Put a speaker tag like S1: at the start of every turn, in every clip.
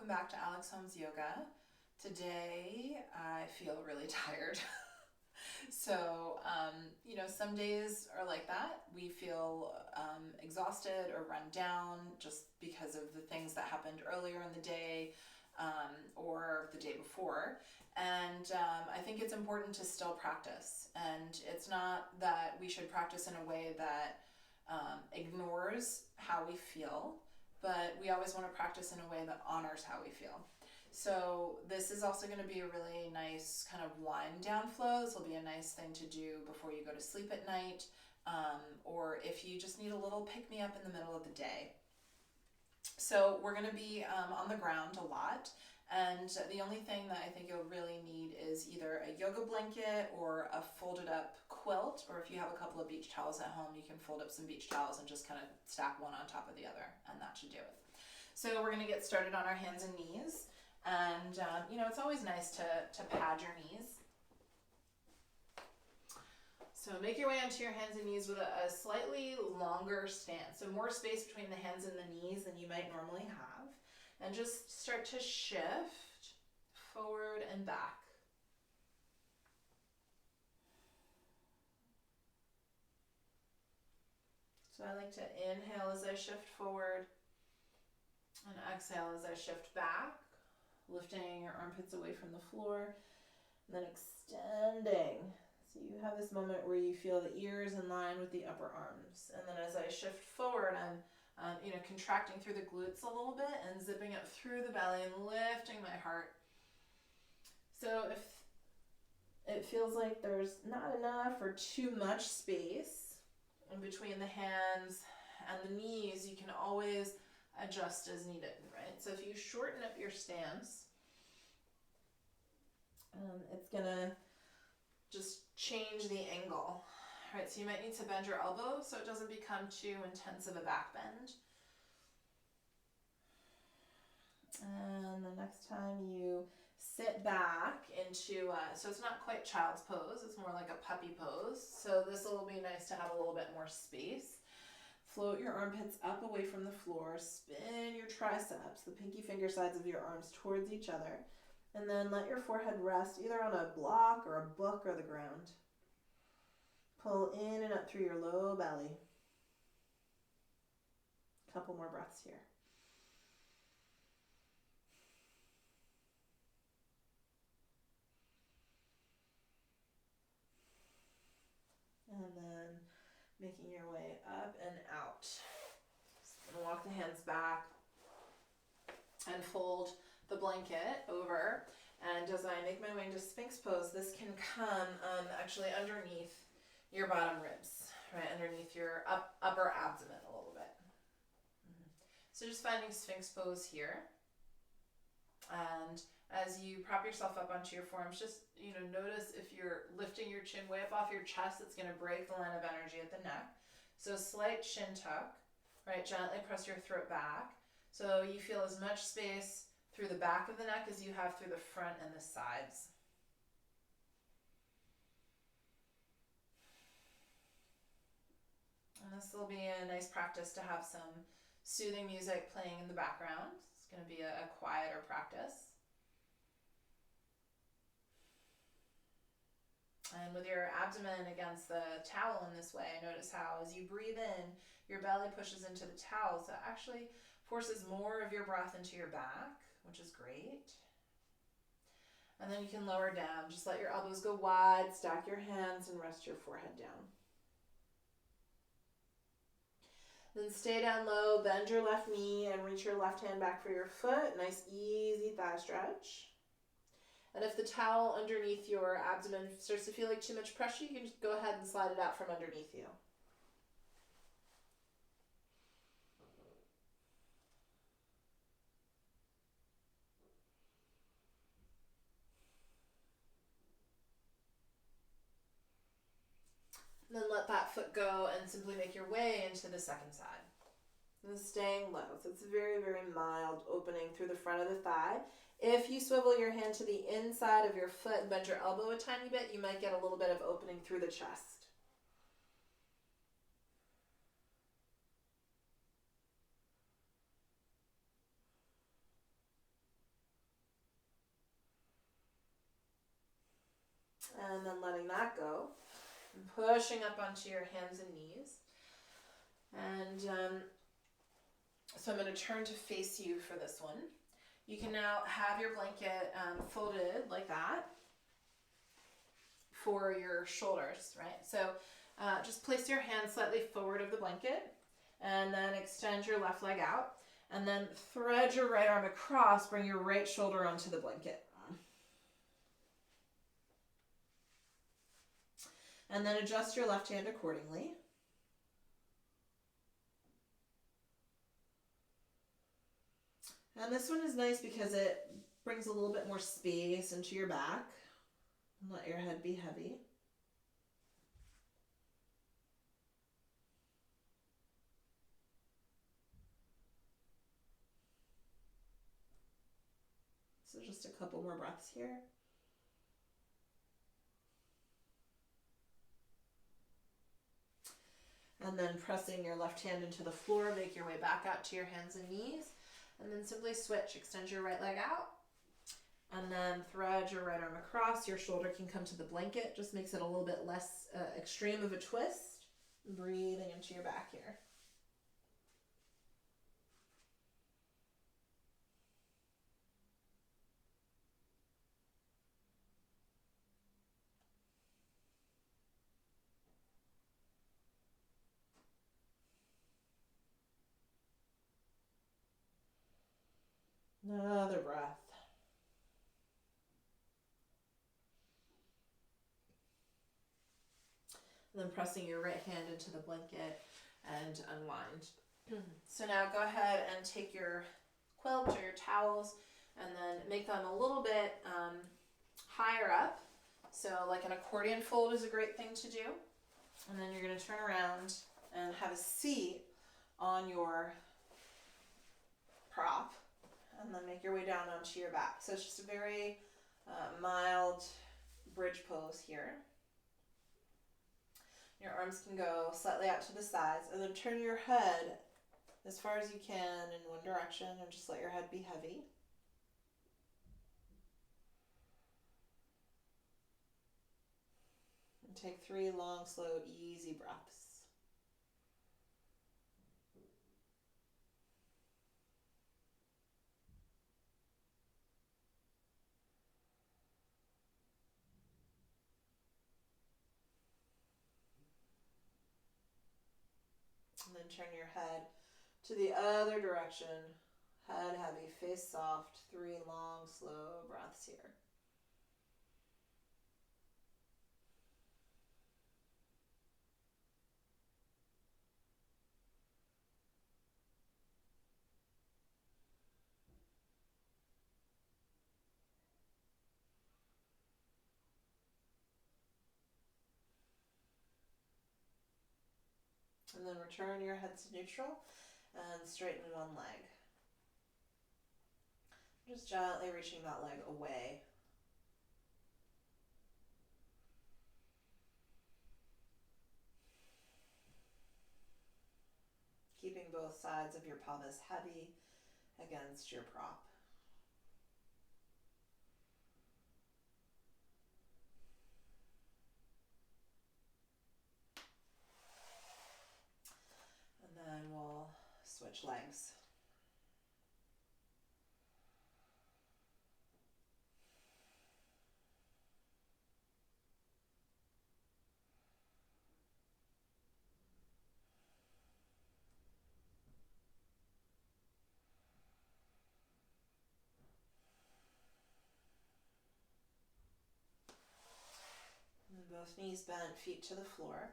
S1: welcome back to Holmes Yoga. Today I feel really tired. So, some days are like that. We feel exhausted or run down just because of the things that happened earlier in the day or the day before. And I think it's important to still practice. And it's not that we should practice in a way that ignores how we feel, but we always want to practice in a way that honors how we feel. So this is also going to be a really nice kind of wind down flow. This will be a nice thing to do before you go to sleep at night, or if you just need a little pick-me-up in the middle of the day. So we're going to be on the ground a lot, and the only thing that I think you'll really need is either a yoga blanket or a folded up quilt, or if you have a couple of beach towels at home, you can fold up some beach towels and just kind of stack one on top of the other, and that should do it. So we're going to get started on our hands and knees. And, it's always nice to pad your knees. So make your way onto your hands and knees with a slightly longer stance. So more space between the hands and the knees than you might normally have. And just start to shift forward and back. So I like to inhale as I shift forward and exhale as I shift back. Lifting your armpits away from the floor, and then extending. So you have this moment where you feel the ears in line with the upper arms. And then as I shift forward, I'm contracting through the glutes a little bit and zipping up through the belly and lifting my heart. So if it feels like there's not enough or too much space in between the hands and the knees, you can always adjust as needed, right? So if you shorten up your stance, it's gonna just change the angle, right? So you might need to bend your elbow so it doesn't become too intense of a back bend. And the next time you sit back into, so it's not quite child's pose, it's more like a puppy pose. So this will be nice to have a little bit more space. Float your armpits up away from the floor, spin your triceps, the pinky finger sides of your arms towards each other, and then let your forehead rest either on a block or a book or the ground. Pull in and up through your low belly. Couple more breaths here. And then making your way up and out. Just gonna walk the hands back and fold the blanket over. And as I make my way into Sphinx pose, this can come actually underneath your bottom ribs, right? Underneath your upper abdomen a little bit. So just finding Sphinx pose here. And as you prop yourself up onto your forearms, just notice if you're lifting your chin way up off your chest, it's going to break the line of energy at the neck. So slight chin tuck, right? Gently press your throat back. So you feel as much space through the back of the neck as you have through the front and the sides. And this will be a nice practice to have some soothing music playing in the background. It's going to be a quieter practice. And with your abdomen against the towel in this way, notice how as you breathe in, your belly pushes into the towel. So it actually forces more of your breath into your back, which is great. And then you can lower down. Just let your elbows go wide, stack your hands, and rest your forehead down. Then stay down low, bend your left knee, and reach your left hand back for your foot. Nice, easy thigh stretch. And if the towel underneath your abdomen starts to feel like too much pressure, you can just go ahead and slide it out from underneath you. And then let that foot go and simply make your way into the second side. And staying low. So it's a very, very mild opening through the front of the thigh. If you swivel your hand to the inside of your foot and bend your elbow a tiny bit, you might get a little bit of opening through the chest. And then letting that go. And pushing up onto your hands and knees. And so I'm going to turn to face you for this one. You can now have your blanket folded like that for your shoulders, right? So just place your hand slightly forward of the blanket and then extend your left leg out and then thread your right arm across, bring your right shoulder onto the blanket. And then adjust your left hand accordingly. And this one is nice because it brings a little bit more space into your back. And let your head be heavy. So just a couple more breaths here. And then pressing your left hand into the floor, make your way back out to your hands and knees. And then simply switch, extend your right leg out. And then thread your right arm across. Your shoulder can come to the blanket. Just makes it a little bit less extreme of a twist. Breathing into your back here. Another breath. And then pressing your right hand into the blanket and unwind. So now go ahead and take your quilt or your towels and then make them a little bit higher up. So like an accordion fold is a great thing to do. And then you're going to turn around and have a seat on your prop and then make your way down onto your back. So it's just a very mild bridge pose here. Your arms can go slightly out to the sides and then turn your head as far as you can in one direction and just let your head be heavy. And take 3 long, slow, easy breaths. And then turn your head to the other direction. Head heavy, face soft. 3 long, slow breaths here. And then return your head to neutral and straighten one leg. Just gently reaching that leg away. Keeping both sides of your pelvis heavy against your prop. And then we'll switch legs. And both knees bent, feet to the floor.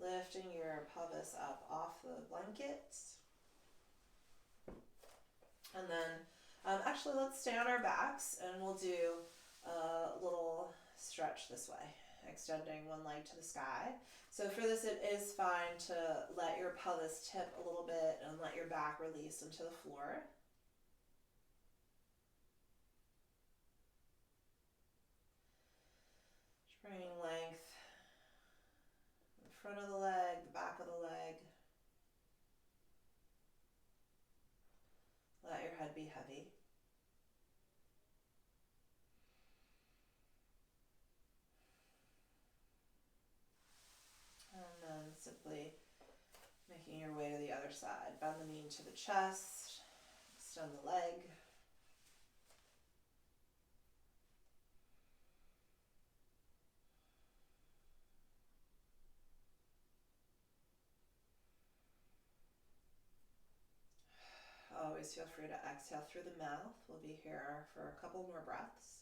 S1: Lifting your pelvis up off the blanket. And then, actually let's stay on our backs and we'll do a little stretch this way, extending one leg to the sky. So for this, it is fine to let your pelvis tip a little bit and let your back release into the floor. Just bringing length in front of the leg, the back of the leg. Let your head be heavy. side. Bend the knee to the chest, extend the leg. Always feel free to exhale through the mouth. We'll be here for a couple more breaths.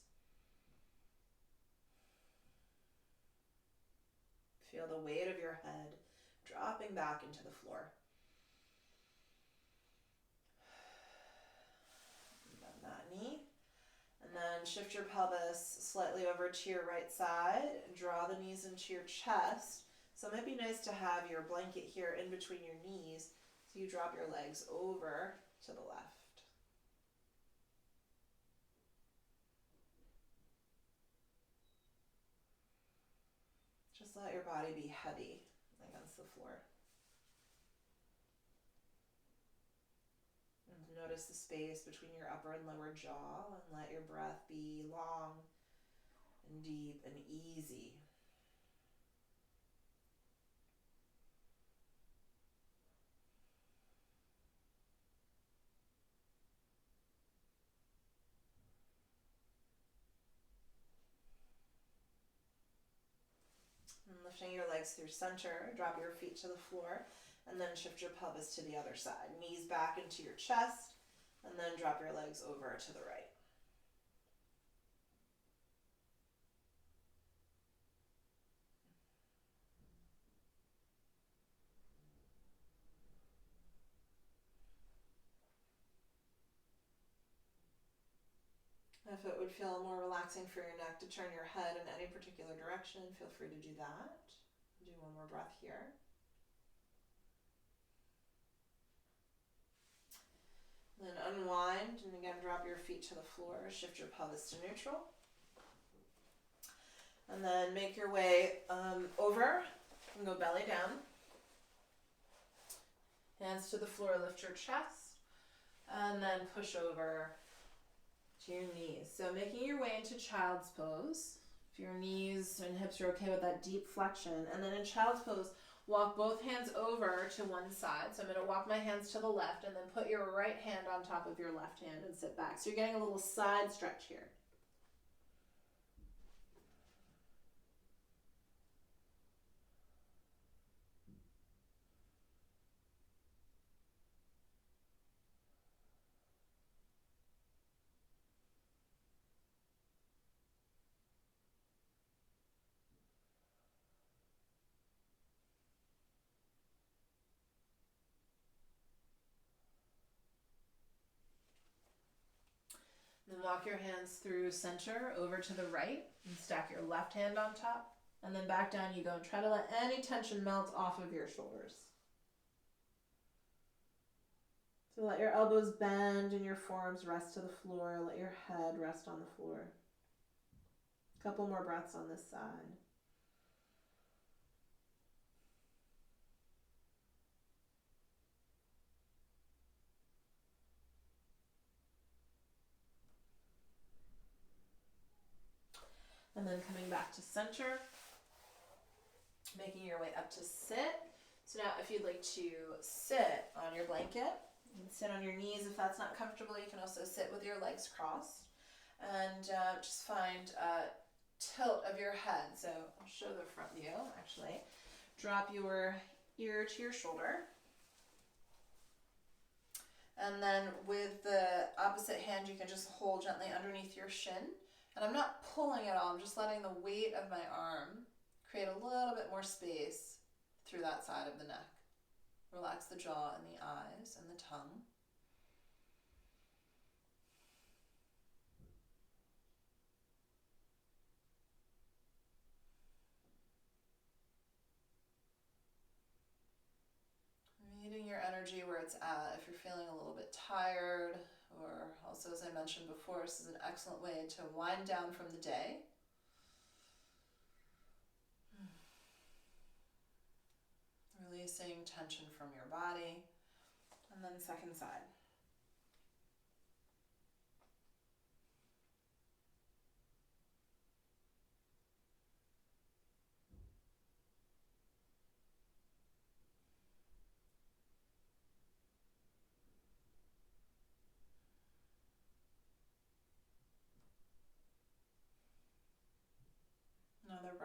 S1: Feel the weight of your head dropping back into the floor. Bend that knee. And then shift your pelvis slightly over to your right side. Draw the knees into your chest. So it might be nice to have your blanket here in between your knees, so you drop your legs over to the left. Just let your body be heavy against the floor. And notice the space between your upper and lower jaw, and let your breath be long and deep and easy. And lifting your legs through center, drop your feet to the floor, and then shift your pelvis to the other side. Knees back into your chest, and then drop your legs over to the right. If it would feel more relaxing for your neck to turn your head in any particular direction, feel free to do that. Do one more breath here. Then unwind, and again drop your feet to the floor, shift your pelvis to neutral. And then make your way over and go belly down. Hands to the floor, lift your chest, and then push over to your knees. So making your way into child's pose. If your knees and hips are okay with that deep flexion. And then in child's pose, walk both hands over to one side. So I'm going to walk my hands to the left, and then put your right hand on top of your left hand and sit back. So you're getting a little side stretch here. Then walk your hands through center over to the right and stack your left hand on top. And then back down you go, and try to let any tension melt off of your shoulders. So let your elbows bend and your forearms rest to the floor. Let your head rest on the floor. A couple more breaths on this side. And then coming back to center, making your way up to sit. So now if you'd like to sit on your blanket, you can sit on your knees if that's not comfortable. You can also sit with your legs crossed, and just find a tilt of your head. So I'll show the front view actually. Drop your ear to your shoulder. And then with the opposite hand, you can just hold gently underneath your shin. And I'm not pulling at all, I'm just letting the weight of my arm create a little bit more space through that side of the neck. Relax the jaw and the eyes and the tongue. Meeting your energy where it's at. If you're feeling a little bit tired, or also, as I mentioned before, this is an excellent way to wind down from the day. Releasing tension from your body. And then second side.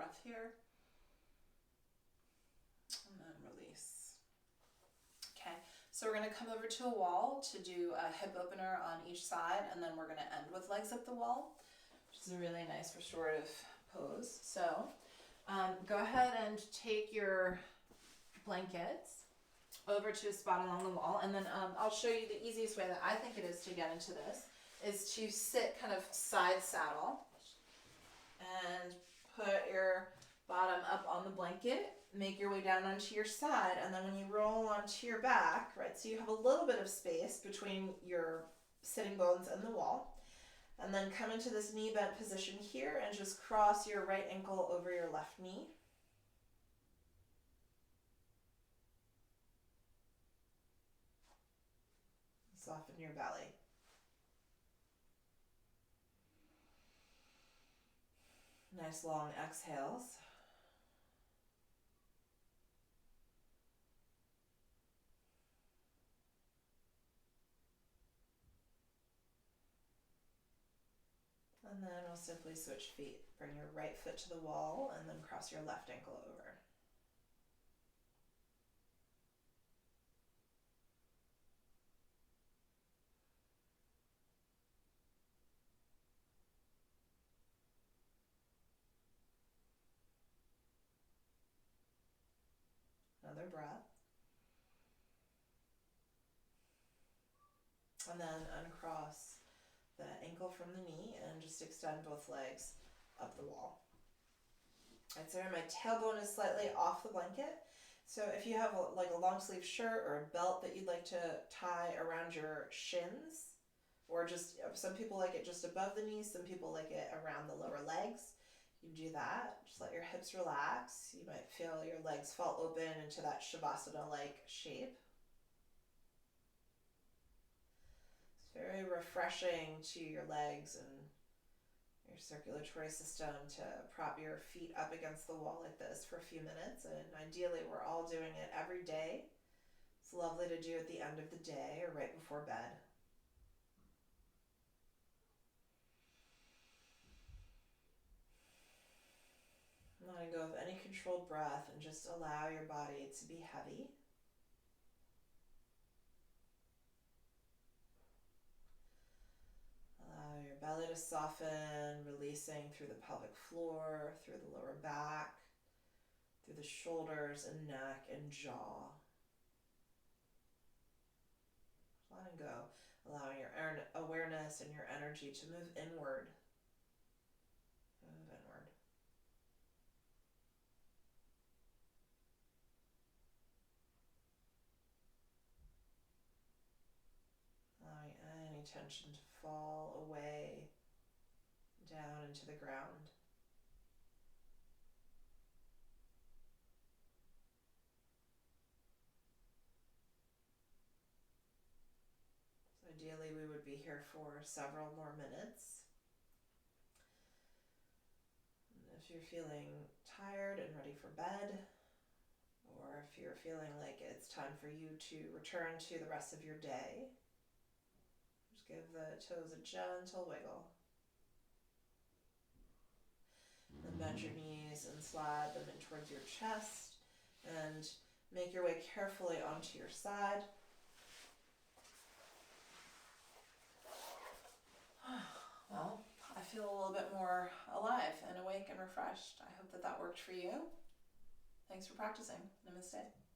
S1: breath here. And then release. Okay, so we're going to come over to a wall to do a hip opener on each side, and then we're going to end with legs up the wall, which is a really nice restorative pose. So go ahead and take your blankets over to a spot along the wall, and then I'll show you the easiest way that I think it is to get into this is to sit kind of side saddle and put your bottom up on the blanket, make your way down onto your side, and then when you roll onto your back, right, so you have a little bit of space between your sitting bones and the wall, and then come into this knee bent position here and just cross your right ankle over your left knee. Soften your belly. Nice long exhales. And then we'll simply switch feet. Bring your right foot to the wall and then cross your left ankle over. Another breath. And then uncross the ankle from the knee and just extend both legs up the wall. Right, so my tailbone is slightly off the blanket. So if you have a long sleeve shirt or a belt that you'd like to tie around your shins, or just, some people like it just above the knees, some people like it around the lower legs, you do that. Just let your hips relax. You might feel your legs fall open into that Shavasana-like shape. It's very refreshing to your legs and your circulatory system to prop your feet up against the wall like this for a few minutes. And ideally, we're all doing it every day. It's lovely to do at the end of the day or right before bed. Letting go of any controlled breath and just allow your body to be heavy. Allow your belly to soften, releasing through the pelvic floor, through the lower back, through the shoulders and neck and jaw. Letting go, allowing your awareness and your energy to move inward. Move inward. Allowing any tension to fall away down into the ground. So ideally, we would be here for several more minutes. And if you're feeling tired and ready for bed, or if you're feeling like it's time for you to return to the rest of your day, just give the toes a gentle wiggle. Then bend your knees and slide them in towards your chest and make your way carefully onto your side. Well, I feel a little bit more alive and awake and refreshed. I hope that worked for you. Thanks for practicing. Namaste.